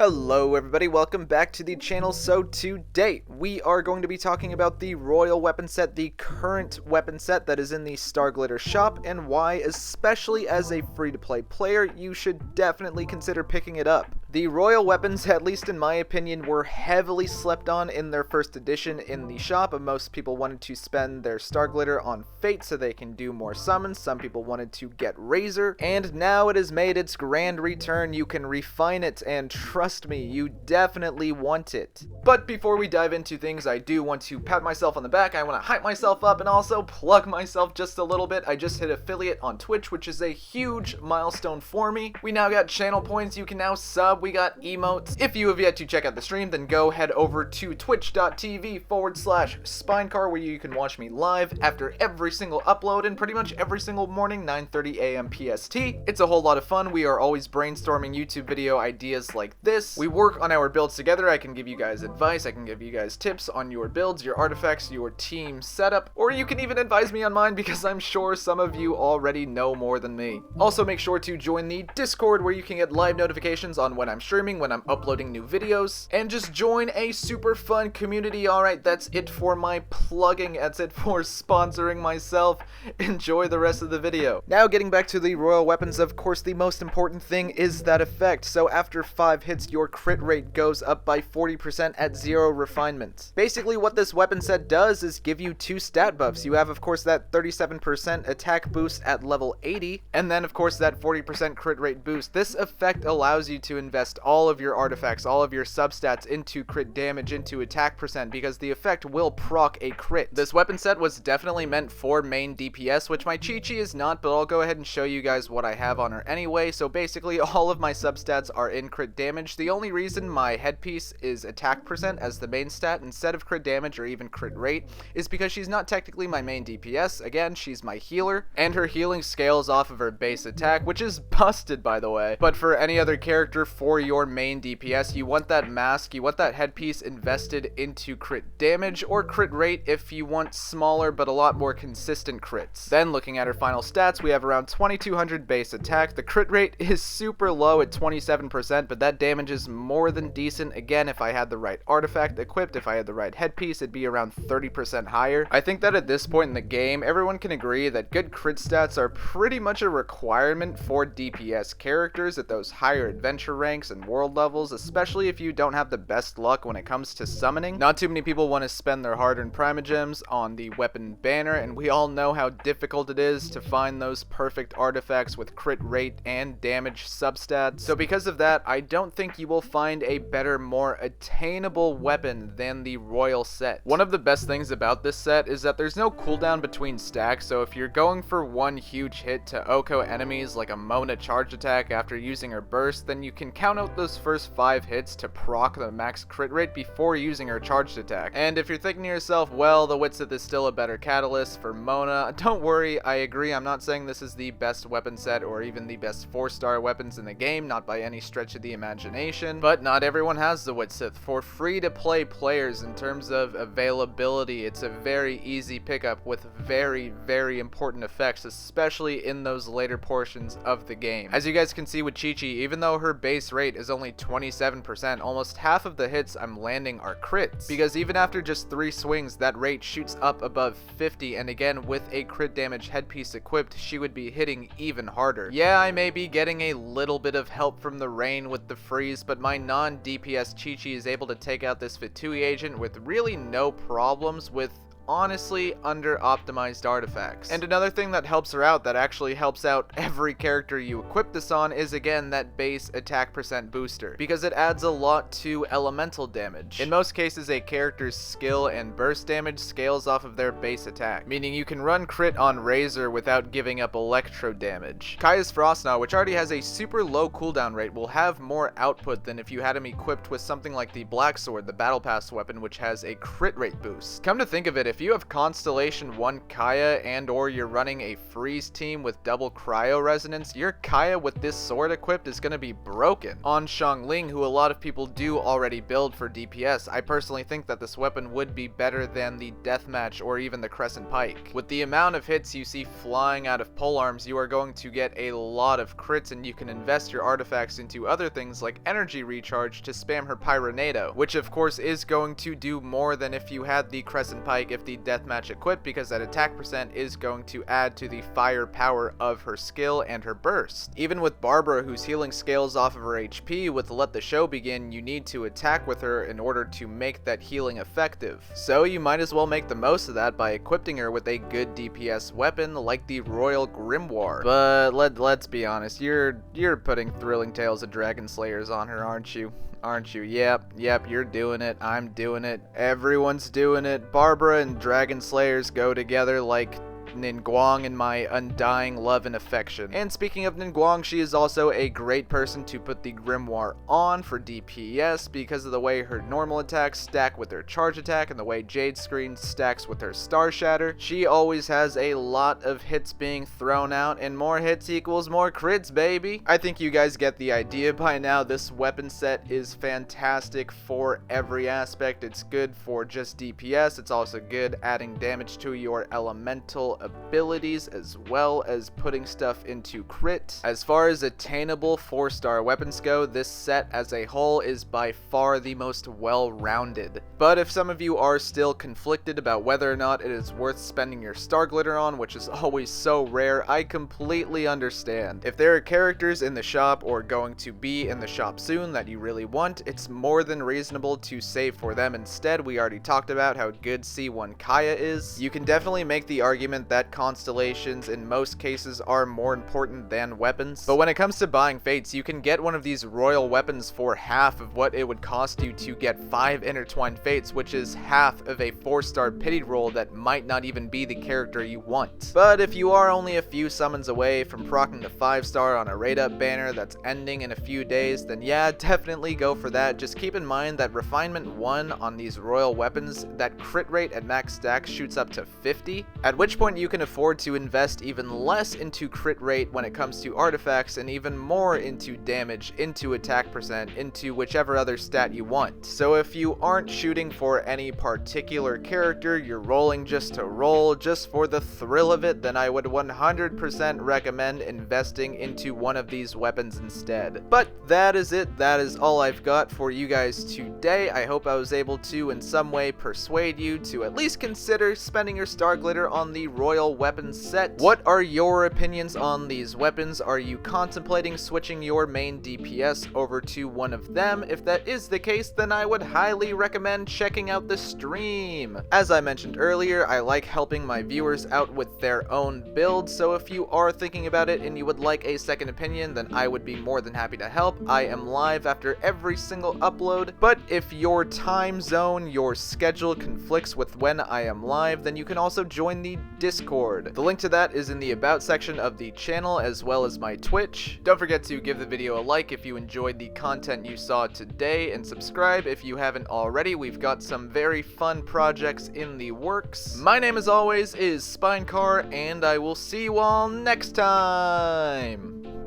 Hello everybody, welcome back to the channel. So today we are going to be talking about the royal weapon set, the current weapon set that is in the Starglitter shop, and why, especially as a free-to-play player, you should definitely consider picking it up. The royal weapons, at least in my opinion, were heavily slept on in their first edition in the shop. Most people wanted to spend their Starglitter on Fate so they can do more summons. Some people wanted to get Razor, and now it has made its grand return. You can refine it, and trust me, you definitely want it. But before we dive into things, I do want to pat myself on the back. I want to hype myself up and also plug myself just a little bit. I just hit affiliate on Twitch, which is a huge milestone for me. We now got channel points. You can now sub. We got emotes. If you have yet to check out the stream, then go head over to twitch.tv/Spinecar, where you can watch me live after every single upload and pretty much every single morning, 9:30 a.m. PST. It's a whole lot of fun. We are always brainstorming YouTube video ideas like this. We work on our builds together. I can give you guys advice. I can give you guys tips on your builds, your artifacts, your team setup, or you can even advise me on mine because I'm sure some of you already know more than me. Also, make sure to join the Discord where you can get live notifications on when I'm streaming, when I'm uploading new videos, and just join a super fun community. Alright, that's it for my plugging. That's it for sponsoring myself. Enjoy the rest of the video. Now, getting back to the royal weapons, of course, the most important thing is that effect. So after 5 hits, your crit rate goes up by 40% at 0 refinement. Basically, what this weapon set does is give you 2 stat buffs. You have, of course, that 37% attack boost at level 80, and then, of course, that 40% crit rate boost. This effect allows you to invest all of your artifacts, all of your substats into crit damage, into attack percent, because the effect will proc a crit. This weapon set was definitely meant for main DPS, which my Chi-Chi is not, but I'll go ahead and show you guys what I have on her anyway. So basically, all of my substats are in crit damage. The only reason my headpiece is attack percent as the main stat instead of crit damage or even crit rate is because she's not technically my main DPS. Again, she's my healer, and her healing scales off of her base attack, which is busted, by the way. But for any other character for your main DPS, you want that mask, you want that headpiece invested into crit damage or crit rate if you want smaller but a lot more consistent crits. Then, looking at her final stats, we have around 2200 base attack. The crit rate is super low at 27%, but that damage is more than decent. Again, if I had the right artifact equipped, if I had the right headpiece, it'd be around 30% higher. I think that at this point in the game, everyone can agree that good crit stats are pretty much a requirement for DPS characters at those higher adventure ranks and world levels, especially if you don't have the best luck when it comes to summoning. Not too many people want to spend their hard-earned primogems on the weapon banner, and we all know how difficult it is to find those perfect artifacts with crit rate and damage substats. So because of that, I don't think you will find a better, more attainable weapon than the royal set. One of the best things about this set is that there's no cooldown between stacks, so if you're going for one huge hit to Oko enemies like a Mona charge attack after using her burst, then you can count out those first 5 hits to proc the max crit rate before using her charged attack. And if you're thinking to yourself, well, the Witsith is still a better catalyst for Mona, don't worry, I agree. I'm not saying this is the best weapon set or even the best 4-star weapons in the game, not by any stretch of the imagination, but not everyone has the Witsith. For free-to-play players, in terms of availability, it's a very easy pickup with very, very important effects, especially in those later portions of the game. As you guys can see with Chi-Chi, even though her base rate is only 27%, almost half of the hits I'm landing are crits, because even after just 3 swings, that rate shoots up above 50, and again, with a crit damage headpiece equipped, she would be hitting even harder. Yeah, I may be getting a little bit of help from the rain with the freeze, but my non-DPS Chi-Chi is able to take out this Fatui agent with really no problems, with honestly under-optimized artifacts. And another thing that helps her out, that actually helps out every character you equip this on, is again that base attack percent booster, because it adds a lot to elemental damage. In most cases, a character's skill and burst damage scales off of their base attack, meaning you can run crit on Razor without giving up electro damage. Kaya's Frostnaw, which already has a super low cooldown rate, will have more output than if you had him equipped with something like the Black Sword, the Battle Pass weapon, which has a crit rate boost. Come to think of it, if If you have Constellation 1 Kaya and or you're running a freeze team with double cryo resonance, your Kaya with this sword equipped is going to be broken. On Xiangling, who a lot of people do already build for DPS, I personally think that this weapon would be better than the Deathmatch or even the Crescent Pike. With the amount of hits you see flying out of polearms, you are going to get a lot of crits, and you can invest your artifacts into other things like energy recharge to spam her Pyronado, which of course is going to do more than if you had the Crescent Pike if the Deathmatch equipped, because that attack percent is going to add to the fire power of her skill and her burst. Even with Barbara, whose healing scales off of her HP, with Let the Show Begin, you need to attack with her in order to make that healing effective. So you might as well make the most of that by equipping her with a good DPS weapon like the Royal Grimoire. But let's be honest, you're putting Thrilling Tales of Dragon Slayers on her, aren't you? Aren't you? Yep, you're doing it. I'm doing it. Everyone's doing it. Barbara and Dragon Slayers go together like Ningguang and my undying love and affection. And speaking of Ningguang, she is also a great person to put the Grimoire on for DPS because of the way her normal attacks stack with her charge attack and the way Jade Screen stacks with her Star Shatter. She always has a lot of hits being thrown out, and more hits equals more crits, baby. I think you guys get the idea by now. This weapon set is fantastic for every aspect. It's good for just DPS. It's also good adding damage to your elemental abilities, as well as putting stuff into crit. As far as attainable 4-star weapons go, this set as a whole is by far the most well-rounded. But if some of you are still conflicted about whether or not it is worth spending your Starglitter on, which is always so rare, I completely understand. If there are characters in the shop or going to be in the shop soon that you really want, it's more than reasonable to save for them instead. We already talked about how good C1 Kaya is. You can definitely make the argument that constellations in most cases are more important than weapons. But when it comes to buying fates, you can get one of these royal weapons for half of what it would cost you to get 5 intertwined fates, which is half of a 4-star pity roll that might not even be the character you want. But if you are only a few summons away from proccing the 5-star on a raid up banner that's ending in a few days, then yeah, definitely go for that. Just keep in mind that refinement 1 on these royal weapons, that crit rate at max stack shoots up to 50, at which point you can afford to invest even less into crit rate when it comes to artifacts, and even more into damage, into attack percent, into whichever other stat you want. So if you aren't shooting for any particular character, you're rolling just to roll, just for the thrill of it, then I would 100% recommend investing into one of these weapons instead. But that is it. That is all I've got for you guys today. I hope I was able to in some way persuade you to at least consider spending your Starglitter on the royal weapons set. What are your opinions on these weapons? Are you contemplating switching your main DPS over to one of them? If that is the case, then I would highly recommend checking out the stream. As I mentioned earlier, I like helping my viewers out with their own builds, so if you are thinking about it and you would like a second opinion, then I would be more than happy to help. I am live after every single upload, but if your time zone, your schedule conflicts with when I am live, then you can also join the Discord. The link to that is in the About section of the channel, as well as my Twitch. Don't forget to give the video a like if you enjoyed the content you saw today, and subscribe if you haven't already. We've got some very fun projects in the works. My name, as always, is Spinecar, and I will see you all next time!